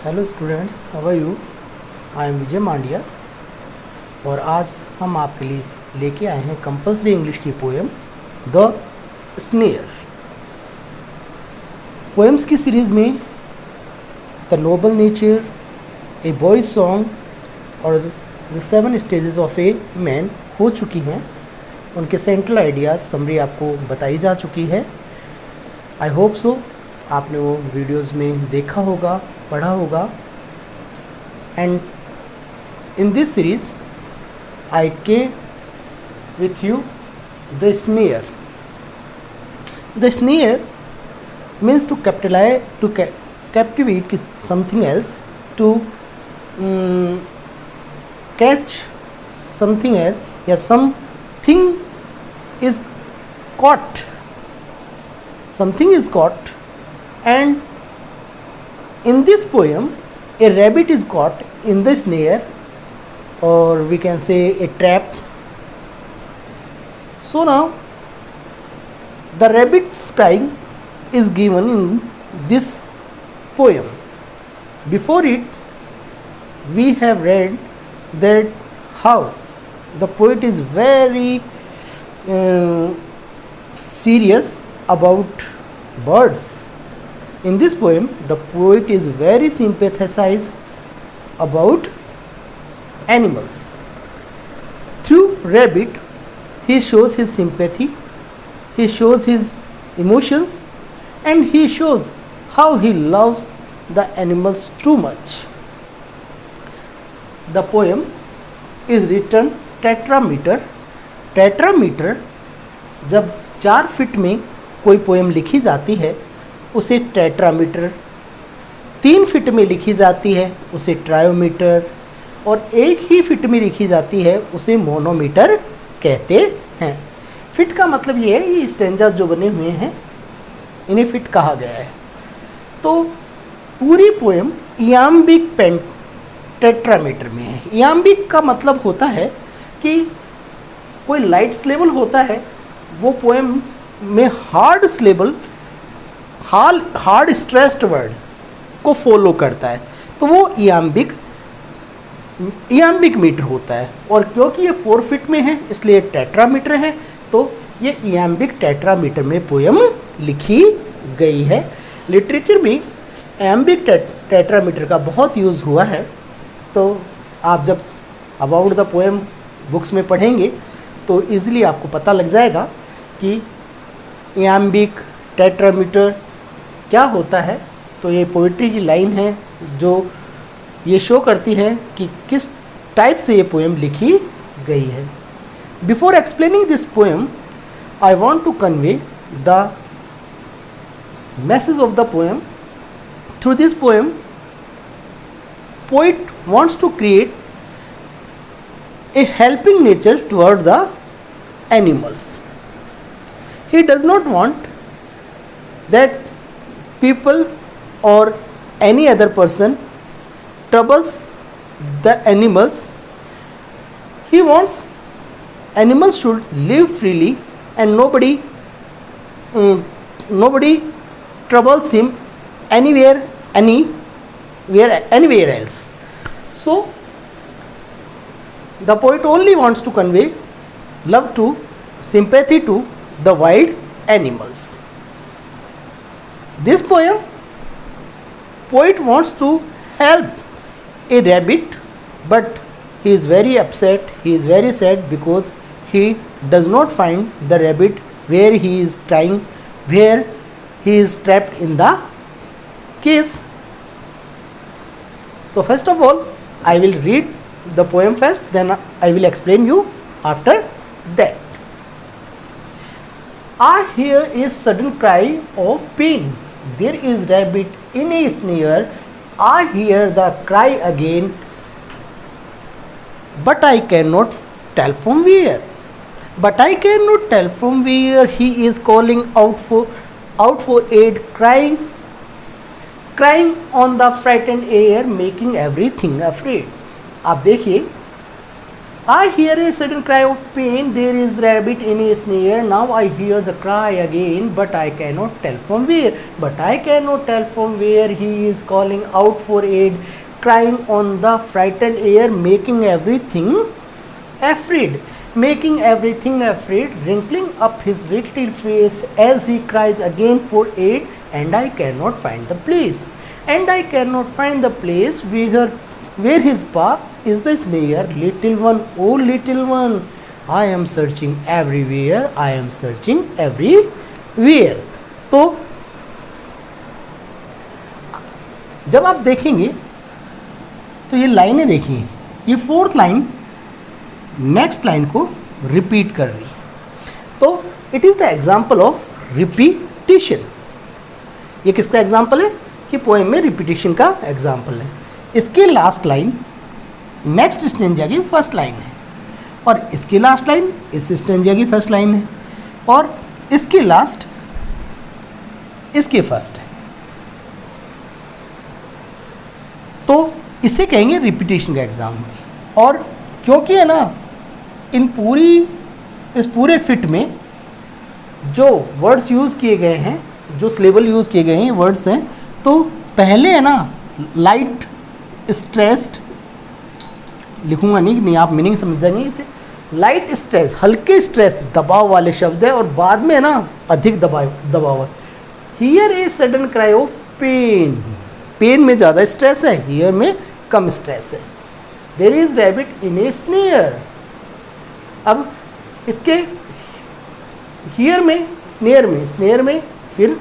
Hello students, how are you? I am Vijay Mandiya और आज हम आपके लिए लेके आए हैं कंपलसरी इंग्लिश की पोएम द स्नेयर। पोएम्स की सीरीज़ में the noble nature, a boys song और the 7 stages of a man हो चुकी हैं। उनके सेंट्रल आइडियाज़ समरी आपको बताई जा चुकी है। आई होप सो आपने वो वीडियोज़ में देखा होगा, पढ़ा होगा। And in this series I came with you the snare. The snare means to capitalize, to captivate something else, to catch something else, या something is caught, something is caught, and in this poem a rabbit is caught in the snare, or we can say a trap. So now the rabbit's crying is given in this poem. Before it we have read that how the poet is very serious about birds. In this poem the poet is very sympathized about animals. Through rabbit he shows his sympathy, he shows his emotions, and he shows how he loves the animals too much. The poem is written tetrameter. Tetrameter जब 4 feet में कोई poem लिखी जाती है उसे tetrameter, 3 feet में लिखी जाती है उसे ट्रायोमीटर, और 1 ही फीट में लिखी जाती है उसे मोनोमीटर कहते हैं। फिट का मतलब ये है, ये स्टेंजा जो बने हुए हैं इन्हें फिट कहा गया है। तो पूरी पोएम इयाम्बिक टेट्रामीटर में है। इयाम्बिक का मतलब होता है कि कोई लाइट सिलेबल होता है वो पोएम में hard syllable, hard stressed word को फॉलो करता है, तो वो इयाम्बिक मीटर होता है। और क्योंकि ये 4 फीट में है इसलिए टेट्रामीटर है, तो ये इयाम्बिक टेट्रामीटर में पोएम लिखी गई है। लिटरेचर में इयाम्बिक टेट्रामीटर का बहुत यूज़ हुआ है। तो आप जब अबाउट द पोएम बुक्स में पढ़ेंगे तो इजीली आपको पता लग जाएगा कि इयाम्बिक टेट्रामीटर क्या होता है। तो ये पोइट्री की लाइन है जो ये शो करती है कि किस टाइप से ये पोएम लिखी गई है। Before explaining this poem I want to convey the message of the poem. Through this poem poet wants to create a helping nature toward the animals. He does not want that people or any other person troubles the animals. He wants animals should live freely and nobody troubles him anywhere else. So the poet only wants to convey love to, sympathy to the wild animals. This poet wants to help a rabbit, but he is very upset, he is very sad because he does not find the rabbit where he is trying, where he is trapped in the cage. So first of all I will read the poem first, then I will explain you after that. I hear a sudden cry of pain. There is rabbit in a snare. I hear the cry again, but I cannot tell from where. But I cannot tell from where. He is calling out for aid, crying on the frightened air, making everything afraid. आप देखिए I hear a sudden cry of pain. There is rabbit in a snare. Now I hear the cry again, but I cannot tell from where. But I cannot tell from where. He is calling out for aid, crying on the frightened air, making everything afraid. Making everything afraid, wrinkling up his little face as he cries again for aid, and I cannot find the place. And I cannot find the place where his paw is the snare. Little one, oh little one, I am searching everywhere, I am searching everywhere. तो जब आप देखेंगे तो ये लाइनें देखिए, ये fourth line next line को रिपीट कर रही, तो it is the example of repetition. ये किसका एग्जाम्पल है? कि पोएम में रिपीटिशन का एग्जाम्पल है. इसके लास्ट लाइन नेक्स्ट स्टेंजा की फर्स्ट लाइन है, और इसकी लास्ट लाइन इस स्टेंजा की फर्स्ट लाइन है, और इसकी लास्ट इसकी फर्स्ट है. तो इसे कहेंगे रिपीटिशन का एग्जाम्पल. और क्योंकि है ना इस पूरे फिट में जो वर्ड्स यूज़ किए गए हैं, जो सिलेबल यूज़ किए गए हैं वर्ड्स हैं, तो पहले है ना लाइट स्ट्रेस्ड लिखूंगा नहीं आप मीनिंग समझ जाएंगे इसे. लाइट स्ट्रेस, हल्के स्ट्रेस, दबाव वाले शब्द है, और बाद में है ना अधिक दबाव. Hear a sudden cry of pain, pain में ज़्यादा स्ट्रेस है, हियर में कम स्ट्रेस है. There is rabbit in a snare. अब इसके हियर में स्नेयर में फिर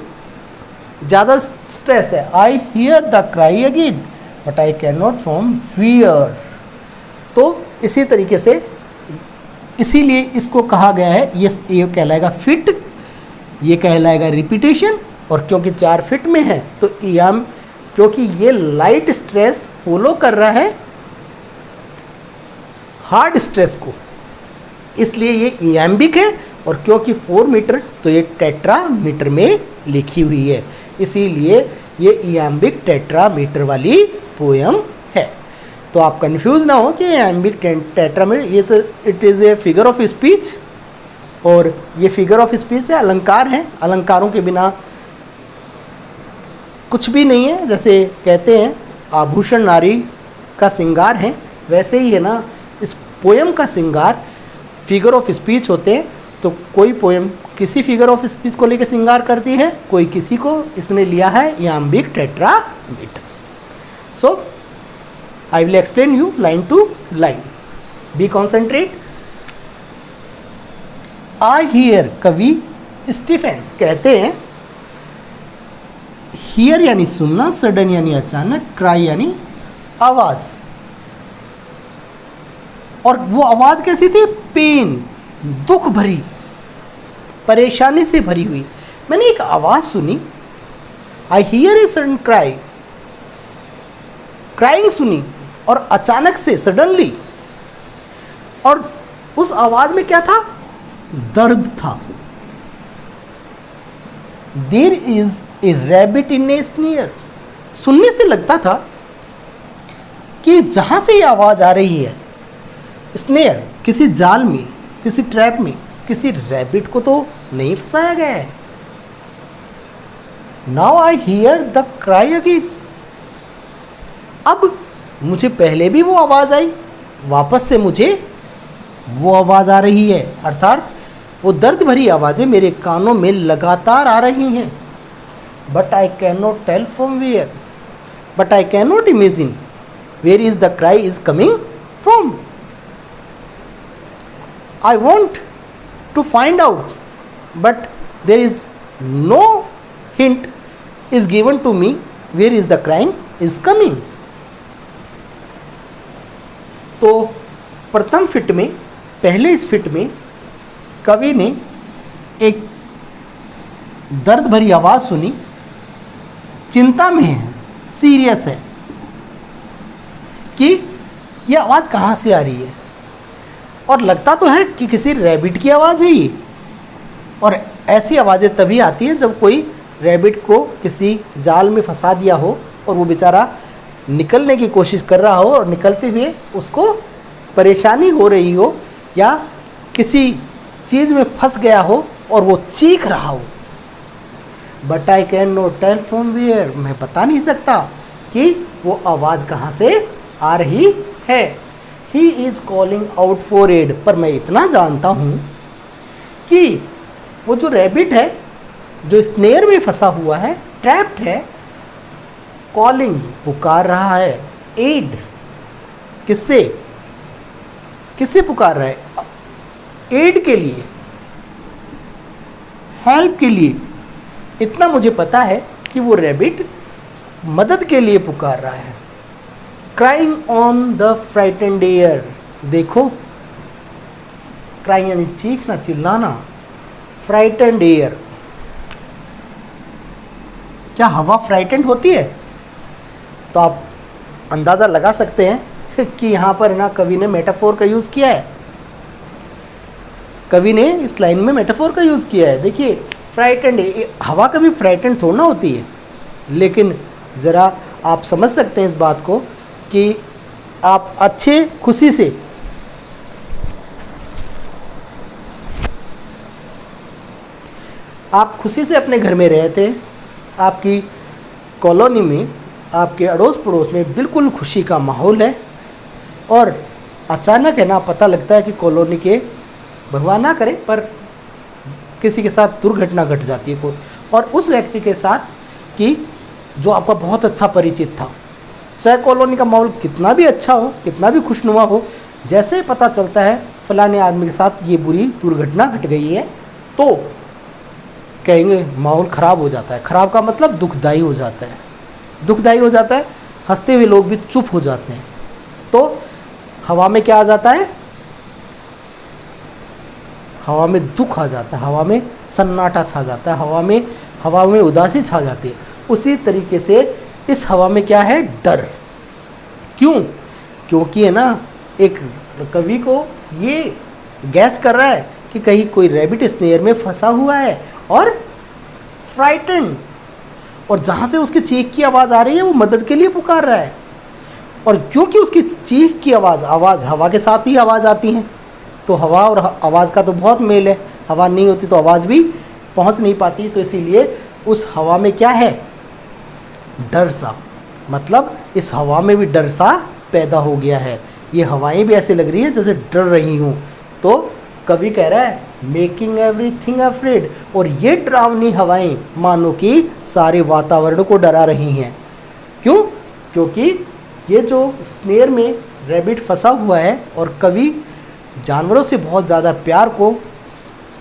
ज़्यादा स्ट्रेस है. I hear the cry again but I can not from fear. तो इसी तरीके से इसीलिए इसको कहा गया है, ये कहलाएगा फिट, ये कहलाएगा रिपीटेशन. और क्योंकि 4 फिट में है तो क्योंकि ये लाइट स्ट्रेस फॉलो कर रहा है हार्ड स्ट्रेस को, इसलिए ये इयाम्बिक है. और क्योंकि 4 मीटर तो ये टेट्रामीटर में लिखी हुई है, इसीलिए ये इयाम्बिक टेट्रामीटर वाली पोयम है. तो आप कंफ्यूज ना हो कि इयाम्बिक टेट्रामीटर, ये तो it is a figure of speech, और ये फिगर ऑफ स्पीच है, अलंकार है. अलंकारों के बिना कुछ भी नहीं है. जैसे कहते हैं आभूषण नारी का श्रृंगार है, वैसे ही है ना इस पोयम का श्रृंगार फिगर ऑफ स्पीच होते हैं. तो कोई पोयम किसी फिगर ऑफ स्पीच को लेकर श्रृंगार करती है, कोई किसी को. इसने लिया है iambic tetrameter. So I will explain you line to line. Be concentrate. I here, कवि स्टीफेंस कहते हैं, हियर यानी सुनना, सडन यानी अचानक, क्राई यानी आवाज़. और वो आवाज़ कैसी थी? पेन, दुख भरी, परेशानी से भरी हुई. मैंने एक आवाज़ सुनी, I hear a sudden cry, crying सुनी, और अचानक से सडनली. और उस आवाज़ में क्या था? दर्द था. There is a rabbit in a snare. सुनने से लगता था कि जहाँ से ये आवाज़ आ रही है, स्नेयर, किसी जाल में, किसी ट्रैप में, किसी रैबिट को तो नहीं फंसाया गया है. Now I hear the cry again. अब मुझे पहले भी वो आवाज़ आई, वापस से मुझे वो आवाज़ आ रही है, अर्थात वो दर्द भरी आवाज़ें मेरे कानों में लगातार आ रही हैं. But I can not tell from where, but I can not imagine where is the cry is coming from. I want to find out, but there is no hint is given to me where is the crying is coming. तो प्रथम fit में, पहले इस fit में कवि ने एक दर्द भरी आवाज़ सुनी, चिंता में है, सीरियस है कि ये आवाज़ कहाँ से आ रही है. और लगता तो है कि किसी रैबिट की आवाज़ है ये. और ऐसी आवाज़ें तभी आती हैं जब कोई रैबिट को किसी जाल में फंसा दिया हो और वो बेचारा निकलने की कोशिश कर रहा हो, और निकलते हुए उसको परेशानी हो रही हो या किसी चीज़ में फंस गया हो और वो चीख रहा हो। But I can not tell from where, मैं बता नहीं सकता कि वो आवाज़ कहाँ से आ रही है। He is calling out for aid, पर मैं इतना जानता हूँ कि वो जो रैबिट है जो स्नेयर में फंसा हुआ है, ट्रैप्ड है, कॉलिंग पुकार रहा है एड। किससे किससे पुकार रहा है? एड के लिए, हेल्प के लिए। इतना मुझे पता है कि वो रैबिट मदद के लिए पुकार रहा है। Crying on the frightened air, देखो क्राइंग यानी चीखना, चिल्लाना, फ्राइटेंड एयर। क्या हवा फ्राइटेंड होती है? तो आप अंदाज़ा लगा सकते हैं कि यहाँ पर ना कवि ने मेटाफोर का यूज़ किया है। कवि ने इस लाइन में मेटाफोर का यूज़ किया है। देखिए फ्राइटेंड, हवा कभी फ्राइटेंड थोड़ा ना होती है, लेकिन ज़रा आप समझ सकते हैं इस बात को कि आप अच्छे खुशी से अपने घर में रहे थे, आपकी कॉलोनी में, आपके अड़ोस पड़ोस में बिल्कुल खुशी का माहौल है, और अचानक है ना पता लगता है कि कॉलोनी के, भगवान ना करे, पर किसी के साथ दुर्घटना घट जाती है और उस व्यक्ति के साथ कि जो आपका बहुत अच्छा परिचित था। चाहे कॉलोनी का माहौल कितना भी अच्छा हो, कितना भी खुशनुमा हो, जैसे ही पता चलता है फलाने आदमी के साथ ये बुरी दुर्घटना घट गई है, तो कहेंगे माहौल ख़राब हो जाता है। ख़राब का मतलब दुखदाई हो जाता है, दुखदाई हो जाता है। हंसते हुए लोग भी चुप हो जाते हैं। तो हवा में क्या आ जाता है? हवा में दुख आ जाता है, हवा में सन्नाटा छा जाता है, हवा में उदासी छा जाती है। उसी तरीके से इस हवा में क्या है? डर। क्यों? क्योंकि है ना एक कवि को ये गैस कर रहा है कि कहीं कोई रैबिट स्नेयर में फंसा हुआ है और फ्राइटन, और जहाँ से उसकी चीख की आवाज़ आ रही है वो मदद के लिए पुकार रहा है। और क्योंकि उसकी चीख की आवाज़ हवा के साथ ही आवाज़ आती है, तो हवा और आवाज़ का तो बहुत मेल है। हवा नहीं होती तो आवाज़ भी पहुंच नहीं पाती। तो इसीलिए उस हवा में क्या है? डर सा। मतलब इस हवा में भी डर सा पैदा हो गया है। ये हवाएं भी ऐसे लग रही है जैसे डर रही हूँ। तो कवि कह रहा है मेकिंग एवरीथिंग अफ्रेड, और ये डरावनी हवाएं मानो कि सारे वातावरण को डरा रही हैं। क्यों? क्योंकि ये जो स्नेयर में रैबिट फंसा हुआ है और कवि जानवरों से बहुत ज़्यादा प्यार को,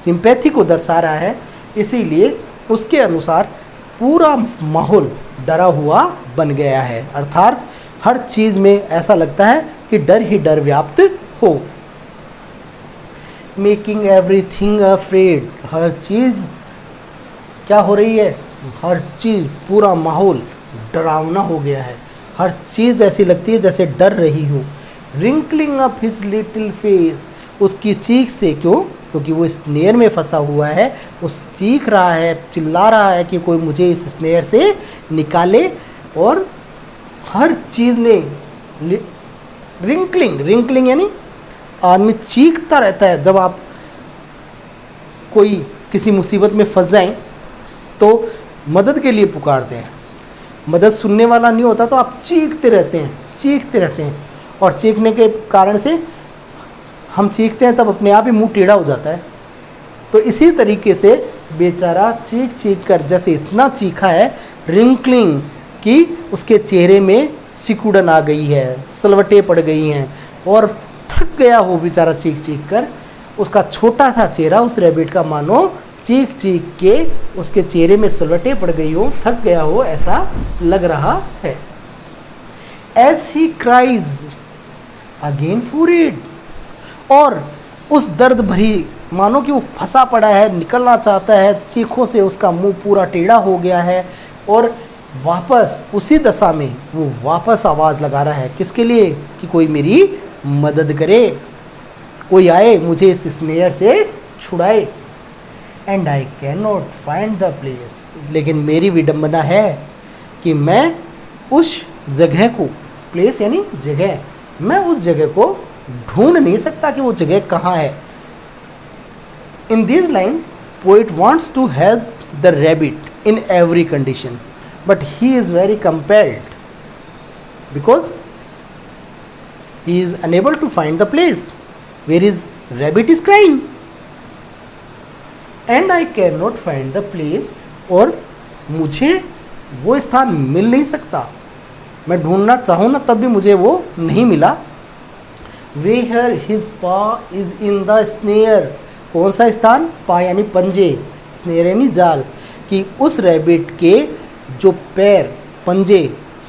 सिंपैथी को दर्शा रहा है, इसीलिए उसके अनुसार पूरा माहौल डरा हुआ बन गया है। अर्थात हर चीज़ में ऐसा लगता है कि डर ही डर व्याप्त हो। मेकिंग एवरीथिंग अफ्रेड, हर चीज़ क्या हो रही है? हर चीज़, पूरा माहौल डरावना हो गया है। हर चीज़ ऐसी लगती है जैसे डर रही हो। Wrinkling up his little face, उसकी चीख से। क्यों? क्योंकि वो स्नेयर में फंसा हुआ है। उस चीख रहा है, चिल्ला रहा है कि कोई मुझे इस स्नेयर से निकाले, और हर चीज़ ने रिंकलिंग यानी आदमी चीखता रहता है। जब आप कोई किसी मुसीबत में फंस जाएं तो मदद के लिए पुकारते हैं, मदद सुनने वाला नहीं होता तो आप चीखते रहते हैं, और चीखने के कारण से हम चीखते हैं तब अपने आप ही मुंह टेढ़ा हो जाता है। तो इसी तरीके से बेचारा चीख कर जैसे इतना चीखा है, रिंकलिंग कि उसके चेहरे में सिकुड़न आ गई है, सलवटें पड़ गई हैं, और थक गया हो बेचारा चीख कर। उसका छोटा सा चेहरा उस रैबिट का मानो चीख के उसके चेहरे में सलवटें पड़ गई हो, थक गया हो, ऐसा लग रहा है। As he cries again for it, और उस दर्द भरी, मानो कि वो फंसा पड़ा है, निकलना चाहता है, चीखों से उसका मुंह पूरा टेढ़ा हो गया है, और वापस उसी दशा में वो वापस आवाज़ लगा रहा है। किसके लिए? कि कोई मेरी मदद करे, कोई आए मुझे इस स्नेयर से छुड़ाए। And I can not find the place, लेकिन मेरी विडम्बना है कि मैं उस जगह को, प्लेस यानी जगह, मैं उस जगह को ढूंढ नहीं सकता कि वो जगह कहाँ है। In these lines poet wants to help the rabbit in every condition but he is very compelled because he is unable to find the place where his rabbit is crying and I cannot find the place, और मुझे वो स्थान मिल नहीं सकता, मैं ढूंढना चाहूँ ना तब भी मुझे वो नहीं मिला। where his paw is in the snare, कौन सा स्थान? पा यानी पंजे, स्नेयर यानी जाल, कि उस रैबिट के जो पैर पंजे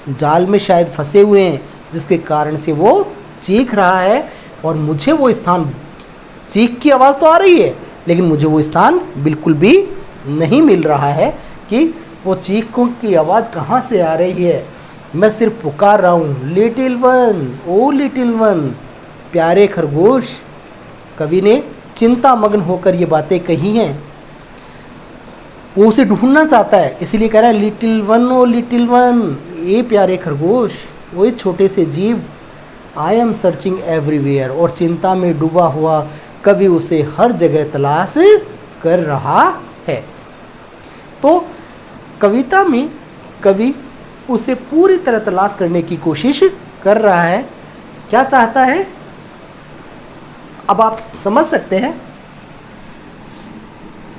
जाल में शायद फंसे हुए हैं जिसके कारण से वो चीख रहा है और मुझे वो स्थान, चीख की आवाज़ तो आ रही है लेकिन मुझे वो स्थान बिल्कुल भी नहीं मिल रहा है कि वो चीखों की आवाज़ कहाँ से आ रही है। मैं सिर्फ पुकार रहा हूँ, लिटिल वन, ओ लिटिल वन, प्यारे खरगोश। कवि ने चिंता मग्न होकर ये बातें कही हैं, वो उसे ढूंढना चाहता है इसलिए कह रहा है लिटिल वन, ओ लिटिल वन, ये प्यारे खरगोश, वो छोटे से जीव, आई एम सर्चिंग एवरीवेयर, और चिंता में डूबा हुआ कवि उसे हर जगह तलाश कर रहा है। तो कविता में कवि उसे पूरी तरह तलाश करने की कोशिश कर रहा है। क्या चाहता है अब आप समझ सकते हैं।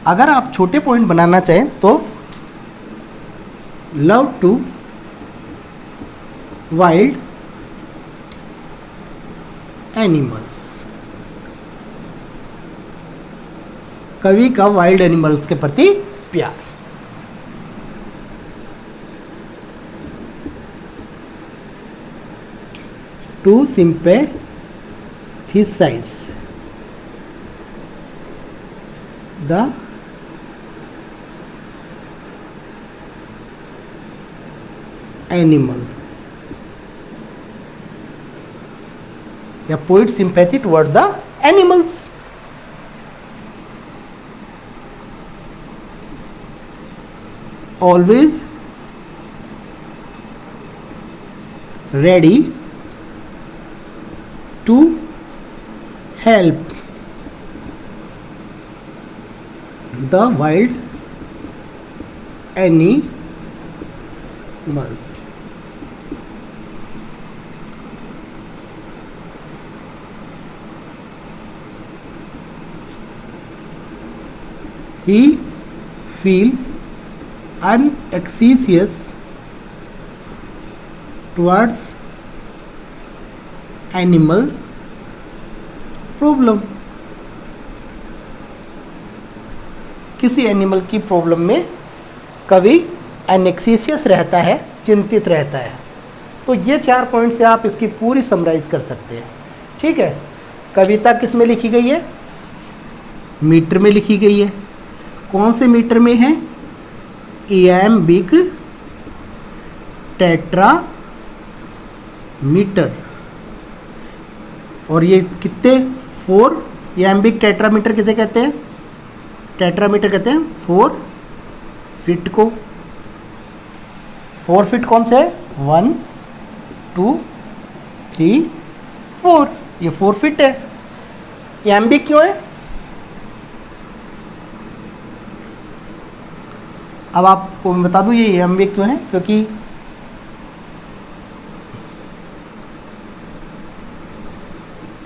अगर आप छोटे पॉइंट बनाना चाहें तो लव टू वाइल्ड एनिमल्स, कवि का वाइल्ड एनिमल्स के प्रति प्यार। टू sympathize द एनिमल, या poet sympathy towards the animals. Always ready to help the wild animals. He feel anxious towards animal problem, किसी एनिमल की प्रॉब्लम में कवि एनेक्सियस रहता है, चिंतित रहता है। तो ये 4 पॉइंट से आप इसकी पूरी समराइज कर सकते हैं। ठीक है, कविता किस में लिखी गई है? मीटर में लिखी गई है। कौन से मीटर में है? इयाम्बिक टेट्रा मीटर। और ये कितने? 4। इयाम्बिक टेट्रामीटर किसे कहते हैं? टेट्रामीटर कहते हैं 4 फीट को। 4 फीट कौन से है? 1 2 3 4, ये 4 फीट है। इयाम्बिक क्यों है? अब आपको मैं बता दूं ये इयाम्बिक क्यों है, क्योंकि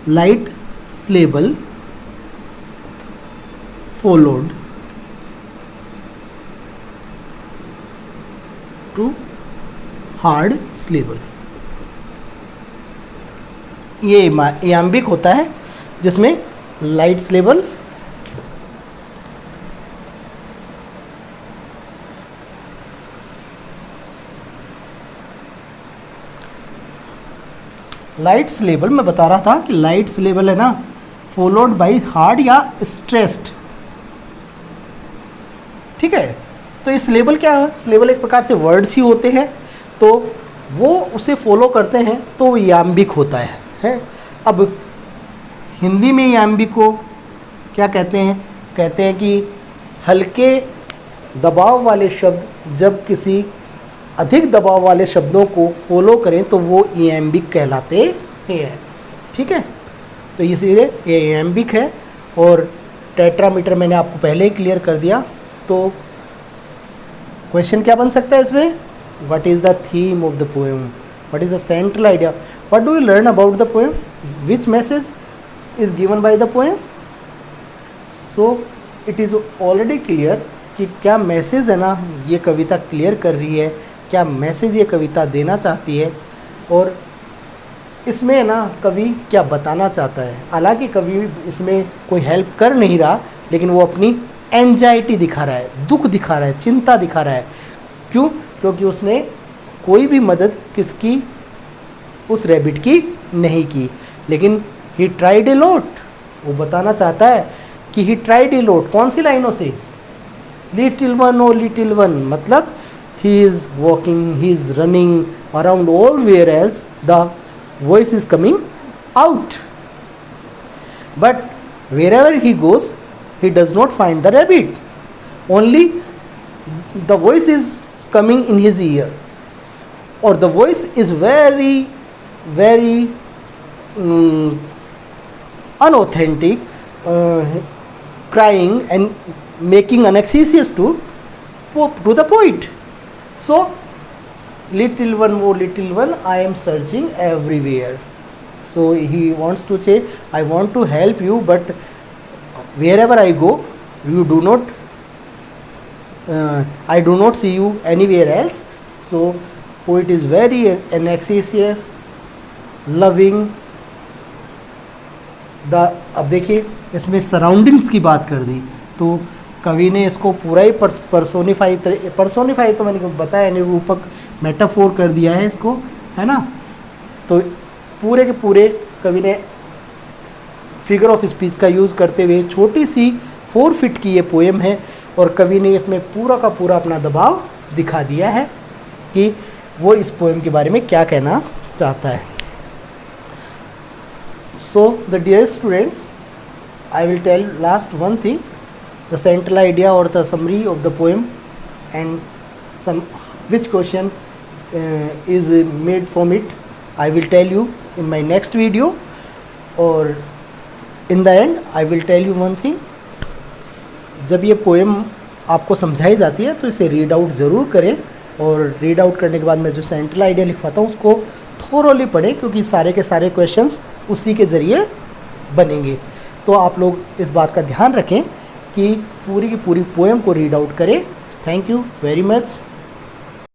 light स्लेबल followed to hard syllable। ये इयाम्बिक होता है जिसमें लाइट सिलेबल लाइट सिलेबल मैं बता रहा था कि लाइट सिलेबल है ना, फॉलोड बाय हार्ड या स्ट्रेस्ड। ठीक है, तो ये सिलेबल क्या है? सिलेबल एक प्रकार से वर्ड्स ही होते हैं, तो वो उसे फॉलो करते हैं तो वो इयाम्बिक होता है। अब हिंदी में इयाम्बिक को क्या कहते हैं? कहते हैं कि हल्के दबाव वाले शब्द जब किसी अधिक दबाव वाले शब्दों को फॉलो करें तो वो इयाम्बिक कहलाते हैं। ठीक है, तो इसीलिए ये एम्बिक है। और टेट्रामीटर मैंने आपको पहले ही क्लियर कर दिया। तो क्वेश्चन क्या बन सकता है इसमें, what is the theme of the poem, what is the central idea, what do you learn about the poem, which message is given by the poem. So it is already clear कि क्या message है ना ये कविता clear कर रही है, क्या message ये कविता देना चाहती है, और इसमें ना कवि क्या बताना चाहता है। हालांकि कवि इसमें कोई हेल्प कर नहीं रहा, लेकिन वो अपनी एंजाइटी दिखा रहा है, दुख दिखा रहा है, चिंता दिखा रहा है। क्यों? क्योंकि उसने कोई भी मदद किसकी, उस रैबिट की नहीं की, लेकिन ही ट्राइड ए लॉट। वो बताना चाहता है कि ही ट्राइड ए लॉट। कौन सी लाइनों से, लिटिल वन ओ लिटिल वन, मतलब he is walking, he is running around all where else the voice is coming out, but wherever he goes he does not find the rabbit, only the voice is coming in his ear, or the voice is very very unauthentic, crying and making annexiousness to the poet. So little one, oh little one, I am searching everywhere. So he wants to say, I want to help you, but wherever I go, you do not, I do not see you anywhere else. So poet is very annexatious, loving the, अब देखिए इसमें surroundings की बात कर दी, तो कवि ने इसको पूरा ही पर्सोनिफाई तो मैंने बताया, निरूपक मेटाफोर कर दिया है इसको, है ना। तो पूरे के पूरे कवि ने फिगर ऑफ स्पीच का यूज़ करते हुए छोटी सी 4 फीट की ये पोएम है, और कवि ने इसमें पूरा का पूरा अपना दबाव दिखा दिया है कि वो इस पोएम के बारे में क्या कहना चाहता है। So the dear students, I will tell last one thing, the central idea or the summary of the poem, and some which question is made from it, I will tell you in my next video. Or in the end I will tell you one thing, जब ये poem आपको समझाई जाती है तो इसे read out ज़रूर करें, और रीड आउट करने के बाद मैं जो सेंट्रल आइडिया लिखवाता हूँ उसको थोरोली पढ़ें, क्योंकि सारे के सारे क्वेश्चंस उसी के ज़रिए बनेंगे। तो आप लोग इस बात का ध्यान रखें कि पूरी की पूरी पोएम को रीड आउट करें। Thank you very much.